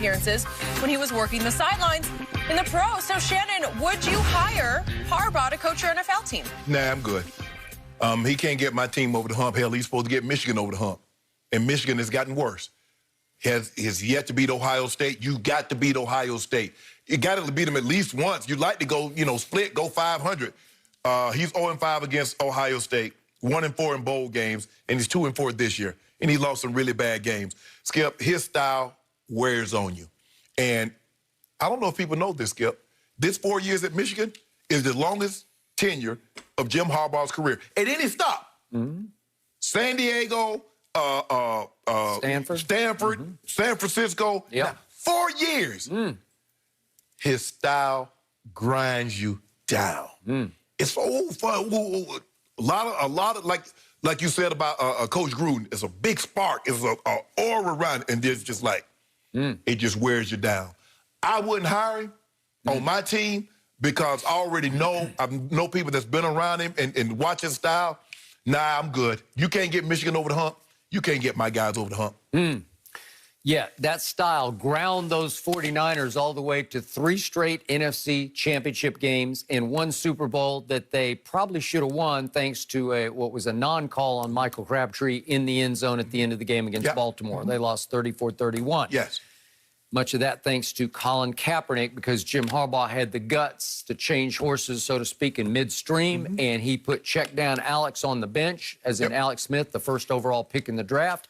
appearances when he was working the sidelines in the pros. So, Shannon, would you hire Harbaugh to coach your NFL team? Nah, I'm good. He can't get my team over the hump. Hell, he's supposed to get Michigan over the hump. And Michigan has gotten worse. Has yet to beat Ohio State. You got to beat Ohio State. You got to beat them at least once. You'd like to go, split, go 500. He's 0-5 against Ohio State, 1-4 in bowl games, and he's 2-4 this year. And he lost some really bad games. Skip, his style wears on you. And I don't know if people know this, Skip. This 4 years at Michigan is the longest tenure of Jim Harbaugh's career. At any stop. Mm-hmm. San Diego, Stanford, San Francisco. Yep. Now, 4 years. His style grinds you down. It's so fun. A lot of like you said about Coach Gruden. It's a big spark. It's an aura around it, and it's just like it just wears you down. I wouldn't hire him on my team because I already know people that's been around him and watch his style. Nah, I'm good. You can't get Michigan over the hump. You can't get my guys over the hump. Yeah, that style ground those 49ers all the way to 3 straight NFC championship games and 1 Super Bowl that they probably should have won thanks to what was a non-call on Michael Crabtree in the end zone at the end of the game against Baltimore. They lost 34-31. Yes. Much of that thanks to Colin Kaepernick because Jim Harbaugh had the guts to change horses, so to speak, in midstream, and he put check down Alex on the bench, as in Alex Smith, the first overall pick in the draft,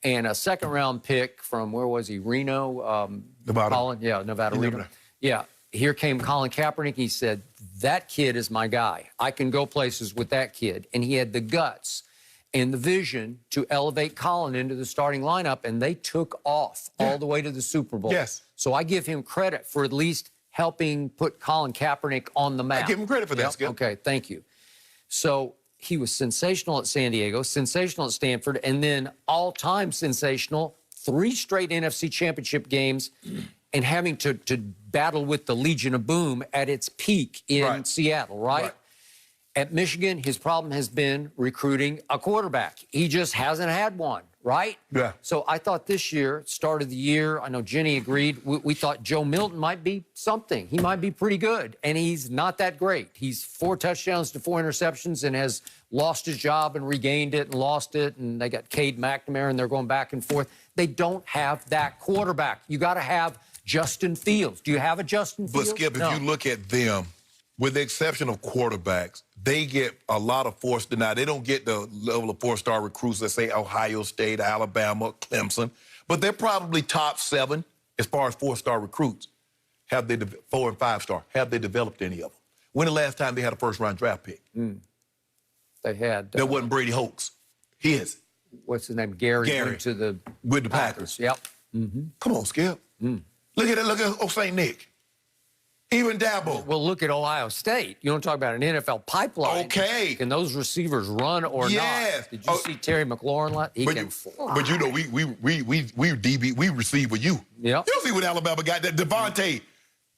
and a second-round pick from, where was he, Reno? Nevada. Colin, Nevada, Reno. Yeah, here came Colin Kaepernick. He said, that kid is my guy. I can go places with that kid. And he had the guts and the vision to elevate Colin into the starting lineup, and they took off all the way to the Super Bowl. Yes. So I give him credit for at least helping put Colin Kaepernick on the map. I give him credit for that, Skip. Okay, thank you. So he was sensational at San Diego, sensational at Stanford, and then all-time sensational, 3 straight NFC championship games, and having to battle with the Legion of Boom at its peak in Seattle, right? At Michigan, his problem has been recruiting a quarterback. He just hasn't had one, right? Yeah. So I thought this year, start of the year, I know Jenny agreed, we thought Joe Milton might be something. He might be pretty good, and he's not that great. He's 4 touchdowns to 4 interceptions and has lost his job and regained it and lost it, and they got Cade McNamara, and they're going back and forth. They don't have that quarterback. You got to have Justin Fields. Do you have a Justin Fields? But, Skip, if you look at them, with the exception of quarterbacks, they get a lot of force denied. They don't get the level of 4-star recruits that say Ohio State, Alabama, Clemson. But they're probably top 7 as far as 4-star recruits. 4 and 5-star. Have they developed any of them? When the last time they had a first-round draft pick? They had. That wasn't Brady Hoax. His. What's his name? Gary. With the Packers. Yep. Come on, Skip. Look at St. Nick. Even Dabo. Well, look at Ohio State. You don't talk about an NFL pipeline. Okay. Can those receivers run or not? Did you see Terry McLaurin? He can fly. But you know, we receive with you. Yep. You see what Alabama got? That Devontae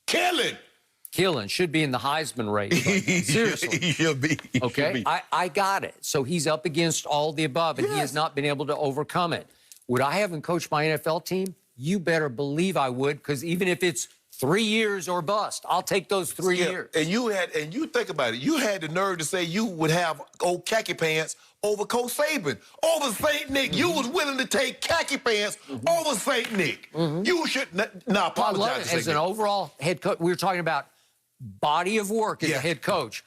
Killen should be in the Heisman race. Seriously. He should be. Okay, I got it. So he's up against all the above, and he has not been able to overcome it. Would I have him coach my NFL team? You better believe I would, because even if it's 3 years or bust, I'll take those 3 years. And you think about it. You had the nerve to say you would have old khaki pants over Coach Saban, over St. Nick. You was willing to take khaki pants over St. Nick. You should not apologize. I love it. As an overall head coach, we were talking about body of work as a head coach.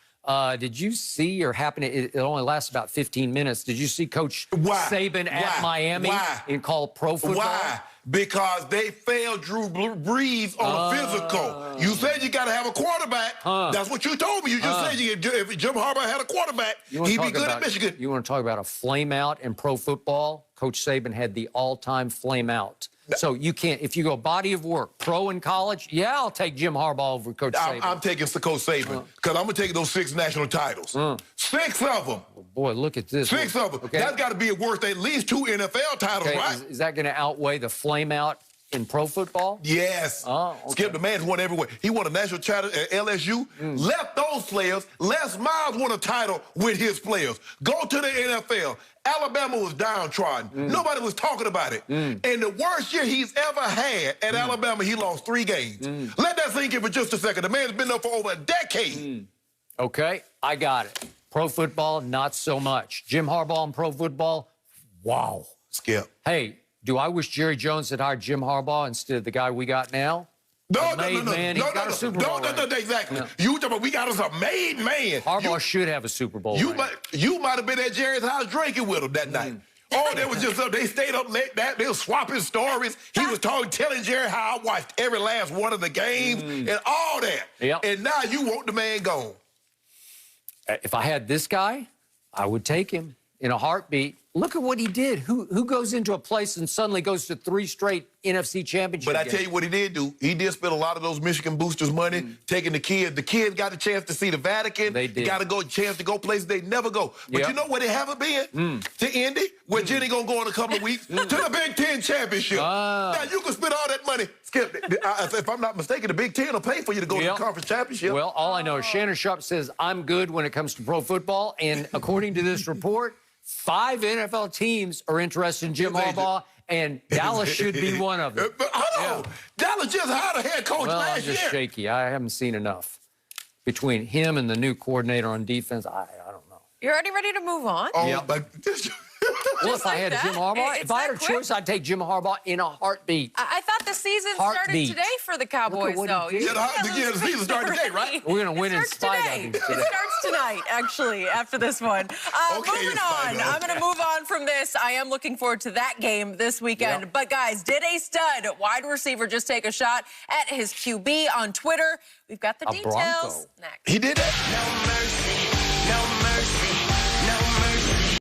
Did you see, or happen? It only lasts about 15 minutes. Did you see Coach Saban at Miami and call pro football? Why? Because they failed Drew Brees on the physical. You said you got to have a quarterback. That's what you told me. You just said if Jim Harbaugh had a quarterback, he'd be good at Michigan. You want to talk about a flame out in pro football? Coach Saban had the all-time flame out. So you can't, if you go body of work, pro and college, I'll take Jim Harbaugh over Coach Saban. I'm taking Coach Saban because I'm going to take those 6 national titles. 6 of them. Oh, boy, look at this. 6 of them. Okay. That's got to be worth at least 2 NFL titles, right? Is that going to outweigh the flame out in pro football? Yes. Oh, okay. Skip, the man who won everywhere. He won a national title at LSU, left those players. Les Miles won a title with his players. Go to the NFL. Alabama was downtrodden. Nobody was talking about it. And the worst year he's ever had at Alabama, he lost 3 games. Let that sink in for just a second. The man's been there for over a decade. Okay, I got it. Pro football, not so much. Jim Harbaugh in pro football, wow. Skip. Hey, do I wish Jerry Jones had hired Jim Harbaugh instead of the guy we got now? No, exactly. No. You talking about we got us a made man. Harbaugh should have a Super Bowl. You might have been at Jerry's house drinking with him that night. Oh, they was just up. They stayed up late. They were swapping stories. He was telling Jerry how I watched every last one of the games and all that. Yep. And now you want the man gone. If I had this guy, I would take him in a heartbeat. Look at what he did. Who goes into a place and suddenly goes to 3 straight NFC championship But I games? tell you what he did do. He did spend a lot of those Michigan boosters' money taking the kids. The kids got a chance to see the Vatican. They did. Got a chance to go places they never go. But you know where they haven't been? To Indy, where Jenny gonna go in a couple of weeks. To the Big Ten championship. Now you can spend all that money. Skip, if I'm not mistaken, the Big Ten will pay for you to go to the conference championship. Well, all I know is Shannon Sharp says I'm good when it comes to pro football, and according to this report, 5 NFL teams are interested in Jim Harbaugh, and Dallas should be one of them. Hold on. Dallas just hired a head coach Well, last I'm just year. shaky. I haven't seen enough. Between him and the new coordinator on defense, I don't know. You're already ready to move on? Oh, Yeah. but Well, if I had Jim Harbaugh, if I had a choice, I'd take Jim Harbaugh in a heartbeat. I thought the season started Heartbeat. today for the Cowboys, what though. he did. The season started today, right? We're going to win in Starts spite today. of him It today. starts tonight, actually, after this one. Moving on. I'm going to move on from this. I am looking forward to that game this weekend. Yep. But, guys, did a stud wide receiver just take a shot at his QB on Twitter? We've got the details Bronco. next. He did that? No mercy, no